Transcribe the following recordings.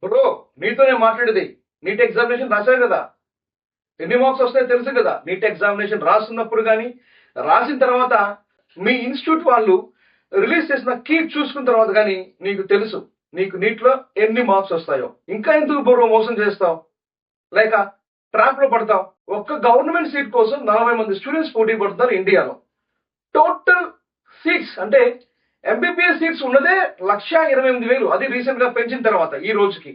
Bro, నీతోనే మాట్లాడేది. Neat examination రాశారు కదా, ఎన్ని మార్క్స్ వస్తాయో తెలుసు కదా. నీట్ ఎగ్జామినేషన్ రాస్తున్నప్పుడు కానీ రాసిన తర్వాత మీ ఇన్స్టిట్యూట్ వాళ్ళు రిలీజ్ చేసిన కీ చూసుకున్న తర్వాత కానీ నీకు తెలుసు నీకు నీట్లో ఎన్ని మార్క్స్ వస్తాయో. ఇంకా ఎందుకు బ్రో మోసం చేస్తావు, లేక ట్రాప్ లో పడతావు? ఒక్క గవర్నమెంట్ సీట్ కోసం 40 మంది స్టూడెంట్స్ పోటీ పడుతున్నారు ఇండియాలో. టోటల్ సీట్స్ అంటే ఎంబీబీఎస్ సీట్స్ ఉన్నదే 1,28,000. అది రీసెంట్ గా పెంచిన తర్వాత ఈ రోజుకి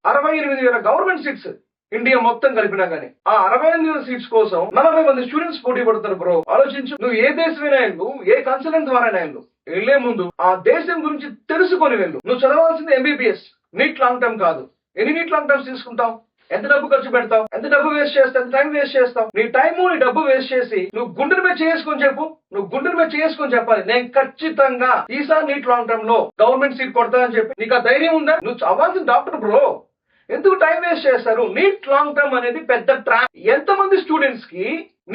68,000 గవర్నమెంట్ సీట్స్ ఇండియా మొత్తం కలిపినా గానీ ఆ 68,000 సీట్స్ కోసం 40 మంది స్టూడెంట్స్ పోటీ పడతారు బ్రో. ఆలోచించు, నువ్వు ఏ దేశమైనా వెళ్ళు, ఏ కన్సల్టెంట్ ద్వారా వెళ్ళు, వెళ్లే ముందు ఆ దేశం గురించి తెలుసుకొని వెళ్ళు. నువ్వు చదవాల్సింది ఎంబీబీఎస్, నీట్ లాంగ్ టర్మ్ కాదు. ఎన్ని నీట్ లాంగ్ టర్మ్స్ తీసుకుంటావు? ఎంత డబ్బు ఖర్చు పెడతావు? ఎంత డబ్బు వేస్ట్ చేస్తావు? ఎంత టైం వేస్ట్ చేస్తావు? నీ టైము నీ డబ్బు వేస్ట్ చేసి నువ్వు గుండెల మీద చేసుకొని చెప్పు. నువ్వు గుండెల మీద చేసుకొని చెప్పాలి, నేను ఖచ్చితంగా ఈసారి నీట్ లాంగ్ టర్మ్ లో గవర్నమెంట్ సీట్ కొడతానని చెప్పి. నీకు ఆ ధైర్యం ఉందా? నువ్వు అవ్వాల్సిన డాక్టర్ బ్రో. ఎందుకు టైం వేస్ట్ చేస్తారు? నీట్ లాంగ్ టర్మ్ అనేది పెద్ద ట్రాప్. ఎంతమంది స్టూడెంట్స్ కి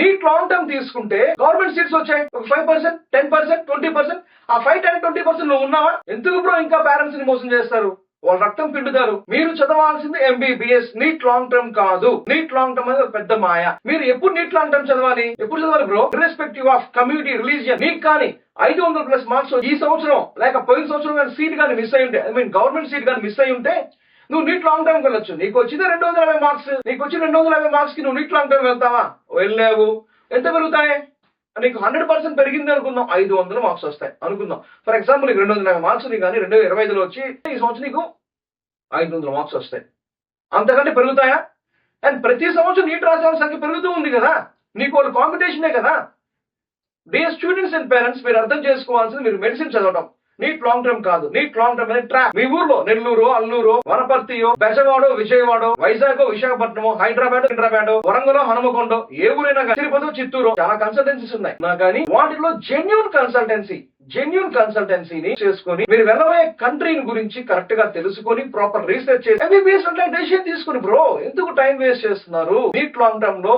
నీట్ లాంగ్ టర్మ్ తీసుకుంటే గవర్నమెంట్ సీట్స్ వచ్చాయి? ఒక 5%, 10%, 20%. ఆ 5-10-20% నువ్వు ఉన్నావా? ఎందుకు బ్రో ఇంకా పేరెంట్స్ ని మోసం చేస్తారు? వాళ్ళు రక్తం పిండుతారు. మీరు చదవాల్సింది ఎంబీబీఎస్, నీట్ లాంగ్ టర్మ్ కాదు. నీట్ లాంగ్ టర్మ్ అనేది పెద్ద మాయ. మీరు ఎప్పుడు నీట్ లాంగ్ టర్మ్ చదవాలి? ఎప్పుడు చదవాలి bro? Irrespective of community, religion. మీకు కానీ 500+ మార్క్స్ ఈ సంవత్సరం లేక పోయిన సంవత్సరం కానీ సీట్ కానీ మిస్ అయి ఉంటే, గవర్నమెంట్ సీట్ కానీ మిస్ అయి ఉంటే నువ్వు నీట్ లాంగ్ టర్మ్ వెళ్ళొచ్చు. నీకు వచ్చింది 250 మార్క్స్. నీకు వచ్చిన 250 మార్క్స్ కి నువ్వు నీట్ లాంగ్ టర్మ్ వెళ్తావా? వెళ్ళావు. ఎంత పెరుగుతాయి? నీకు 100% పెరిగింది అనుకుందాం, 500 మార్క్స్ వస్తాయి అనుకుందాం. ఫర్ ఎగ్జాంపుల్ నీకు 250 మార్క్స్ కానీ 2025లో వచ్చి ఈ సంవత్సరం నీకు 500 మార్క్స్ వస్తాయి. అంతకంటే పెరుగుతాయా? అండ్ ప్రతి సంవత్సరం నీట్ రాసే వాళ్ళ సంఖ్య పెరుగుతూ ఉంది కదా. నీకు వాళ్ళు కాంపిటీషనే కదా. డియర్ స్టూడెంట్స్ అండ్ పేరెంట్స్, మీరు అర్థం చేసుకోవాల్సింది, మీరు మెడిసిన్ చదవడం నీట్ లాంగ్ టర్మ్ కాదు. నీట్ లాంగ్ టర్మ్ అనేది ట్రాప్. మీ ఊర్లో నెల్లూరు, అల్లూరు, వనపర్తియో, బెజవాడో, విజయవాడో, వైజాగ్, విశాఖపట్నమో, హైదరాబాద్, వరంగల్, హనుమకొండ, ఏ ఊరైనా తిరుపతి, చిత్తూరు, చాలా కన్సల్టెన్సీస్ ఉన్నాయి. కానీ వాటిలో జెన్యూన్ కన్సల్టెన్సీని చేసుకొని మీరు వెళ్ళబోయే కంట్రీని గురించి కరెక్ట్ గా తెలుసుకొని ప్రాపర్ రీసెర్చ్ చేసి ఎంబీబీఎస్ అంటే డెసిషన్ తీసుకుని బ్రో. ఎందుకు టైం వేస్ట్ చేస్తున్నారు? నీట్ లాంగ్ టర్మ్ లో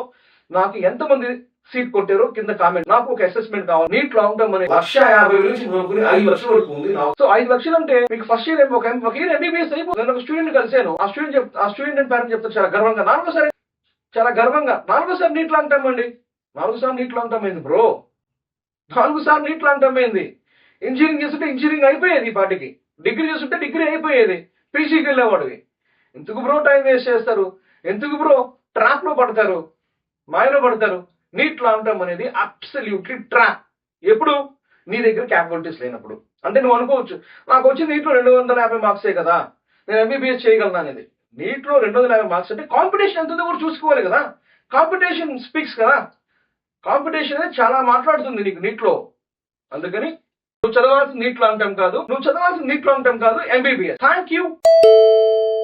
నాకు ఎంతమంది సీట్ కొట్టారో కింద కామెంట్. నాకు ఒక అసెస్మెంట్ కావాలి. నీట్ లాంగ్ టర్మ్ అనేది 1,50,000 నుంచి 5 లక్షల వరకు ఉంది. సో 5 లక్షలు అంటే మీకు ఫస్ట్ ఇయర్ ఒక ఇయర్ ఎంబీబీఎస్ అయిపోతుంది. నేను ఒక స్టూడెంట్ కలిసాను. ఆ స్టూడెంట్ అండ్ పేరెంట్ చెప్తారు చాలా గర్వంగా, చాలా గర్వంగా, 4 సార్లు నీట్ లాంగ్ టర్మ్ అండి. 4 సార్లు నీట్ లాంగ్ టర్మ్ అయింది బ్రో. 4 సార్లు నీట్ లాంగ్ టర్మ్ అయింది. ఇంజనీరింగ్ చేస్తుంటే ఇంజనీరింగ్ అయిపోయేది, ఈ పాటికి డిగ్రీ చేస్తుంటే డిగ్రీ అయిపోయేది, పీజీకి వెళ్ళేవాడివి. ఎందుకు బ్రో టైం వేస్ట్ చేస్తారు? ఎందుకు బ్రో ట్రాప్ లో పడతారు, మాయలో పడతారు? నీట్ లాంగ్ టర్మ్ అనేది అబ్సల్యూట్లీ ట్రాప్. ఎప్పుడు? నీ దగ్గర క్యాపబిలిటీస్ లేనప్పుడు. అంటే నువ్వు అనుకోవచ్చు, నాకు వచ్చింది నీట్లో 250 మార్క్సే కదా, నేను ఎంబీబీఎస్ చేయగలను అనేది. నీట్లో 250 మార్క్స్ అంటే కాంపిటీషన్ ఎంత ఉందో కూడా చూసుకోవాలి కదా. కాంపిటీషన్ స్పీక్స్ కదా. కాంపిటీషన్ అనేది చాలా మాట్లాడుతుంది నీకు నీట్లో. అందుకని నువ్వు చదవాల్సిన నీట్ లాంగ్ టర్మ్ కాదు, ఎంబీబీఎస్. Thank you.